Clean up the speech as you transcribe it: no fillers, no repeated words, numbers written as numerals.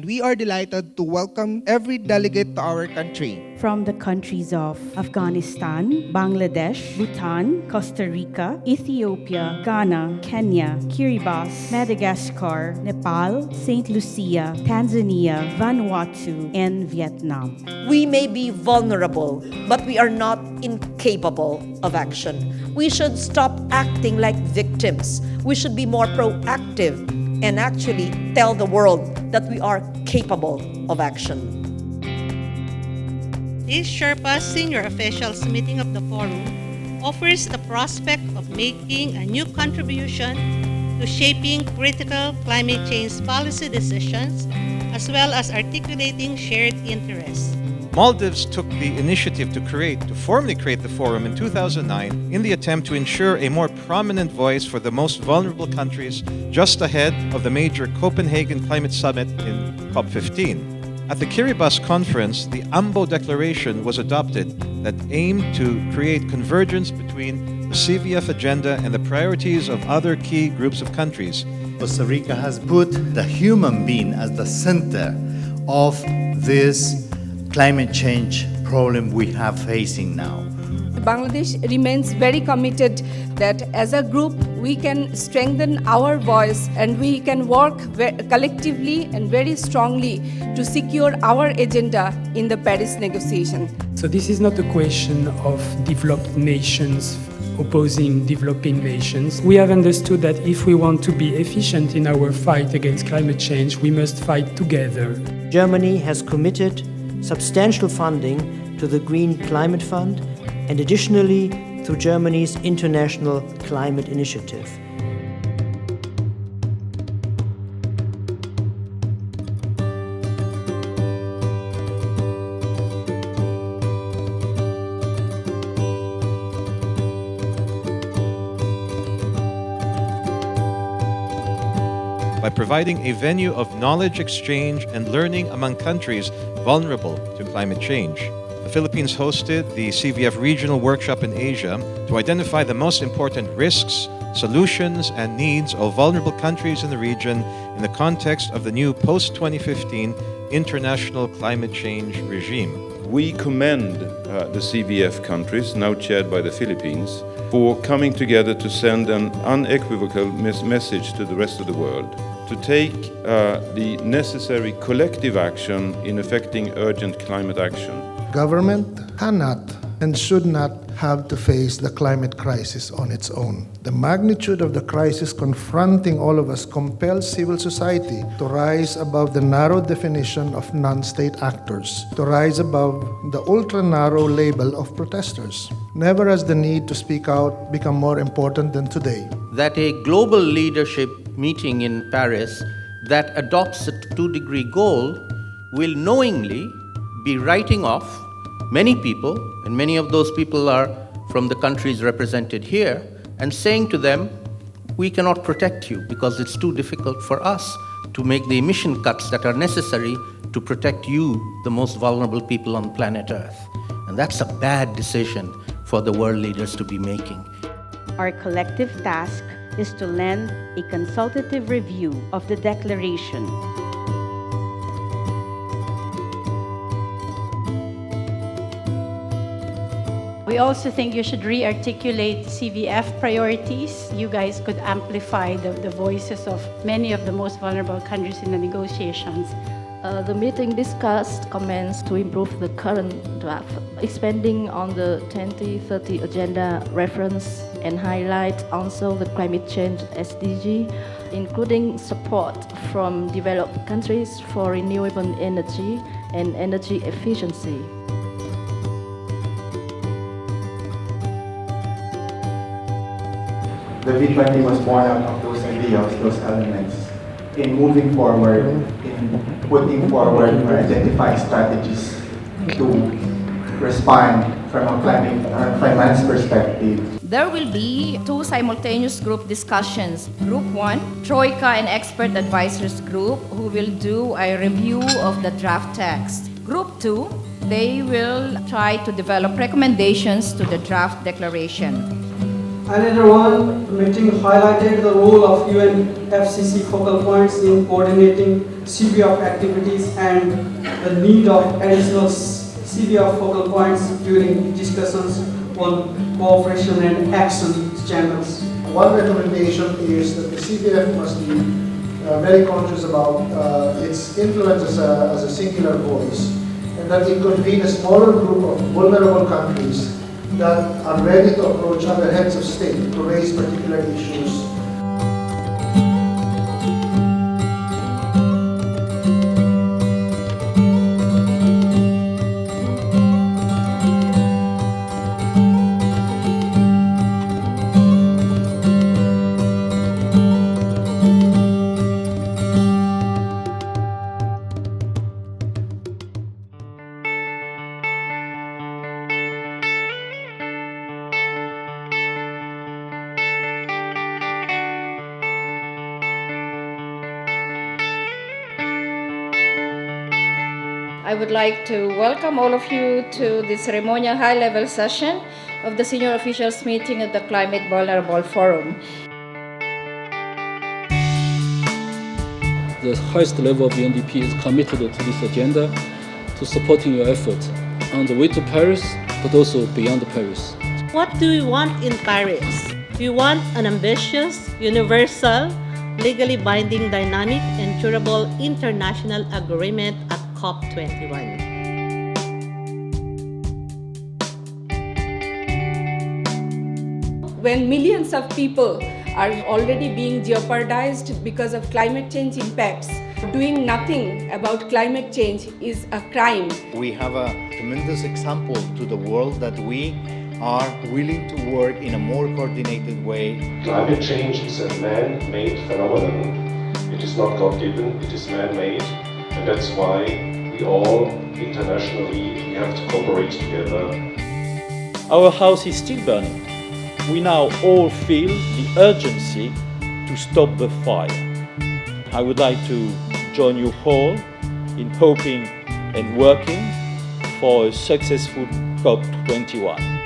We are delighted to welcome every delegate to our country. From the countries of Afghanistan, Bangladesh, Bhutan, Costa Rica, Ethiopia, Ghana, Kenya, Kiribati, Madagascar, Nepal, St. Lucia, Tanzania, Vanuatu, and Vietnam. We may be vulnerable, but we are not incapable of action. We should stop acting like victims. We should be more proactive and actually tell the world that we are capable of action. This Sherpa Senior Officials Meeting of the Forum offers the prospect of making a new contribution to shaping critical climate change policy decisions, as well as articulating shared interests. Maldives took the initiative to formally create the forum in 2009 in the attempt to ensure a more prominent voice for the most vulnerable countries just ahead of the major Copenhagen Climate Summit in COP15. At the Kiribati conference, the AMBO Declaration was adopted that aimed to create convergence between the CVF agenda and the priorities of other key groups of countries. Costa Rica has put the human being as the center of this climate change problem we have facing now. Bangladesh remains very committed that as a group we can strengthen our voice and we can work collectively and very strongly to secure our agenda in the Paris negotiation. So this is not a question of developed nations opposing developing nations. We have understood that if we want to be efficient in our fight against climate change, we must fight together. Germany has committed substantial funding to the Green Climate Fund and additionally through Germany's International Climate Initiative. By providing a venue of knowledge exchange and learning among countries vulnerable to climate change. The Philippines hosted the CVF Regional Workshop in Asia to identify the most important risks, solutions, and needs of vulnerable countries in the region in the context of the new post-2015 international climate change regime. We commend the CVF countries, now chaired by the Philippines, for coming together to send an unequivocal message to the rest of the world, to take the necessary collective action in effecting urgent climate action. Government cannot and should not have to face the climate crisis on its own. The magnitude of the crisis confronting all of us compels civil society to rise above the narrow definition of non-state actors, to rise above the ultra-narrow label of protesters. Never has the need to speak out become more important than today. That a global leadership meeting in Paris that adopts a 2-degree goal will knowingly be writing off many people, and many of those people are from the countries represented here, and saying to them, we cannot protect you because it's too difficult for us to make the emission cuts that are necessary to protect you, the most vulnerable people on planet Earth. And that's a bad decision for the world leaders to be making. Our collective task is to lend a consultative review of the declaration. We also think you should re-articulate CVF priorities. You guys could amplify the voices of many of the most vulnerable countries in the negotiations. The meeting discussed comments to improve the current draft, expanding on the 2030 agenda reference and highlight also the climate change SDG, including support from developed countries for renewable energy and energy efficiency. The V20 was born out of those ideas, those elements, in moving forward, in putting forward or identifying strategies to respond from a climate or finance perspective. There will be 2 simultaneous group discussions. Group 1, Troika and Expert Advisors Group, who will do a review of the draft text. Group 2, they will try to develop recommendations to the draft declaration. Another one, the meeting highlighted the role of UNFCCC focal points in coordinating CVF activities and the need of additional CVF focal points during discussions on cooperation and action channels. One recommendation is that the CVF must be very conscious about its influence as a singular voice, and that it convene a smaller group of vulnerable countries that are ready to approach other heads of state to raise particular issues. I would like to welcome all of you to the ceremonial high-level session of the Senior Officials Meeting at the Climate Vulnerable Forum. The highest level of the UNDP is committed to this agenda, to supporting your efforts on the way to Paris, but also beyond Paris. What do we want in Paris? We want an ambitious, universal, legally binding, dynamic, and durable international agreement at COP21. When millions of people are already being jeopardized because of climate change impacts, doing nothing about climate change is a crime. We have a tremendous example to the world that we are willing to work in a more coordinated way. Climate change is a man-made phenomenon. It is not God-given, it is man-made, and that's why we all internationally have to cooperate together. Our house is still burning. We now all feel the urgency to stop the fire. I would like to join you all in hoping and working for a successful COP21.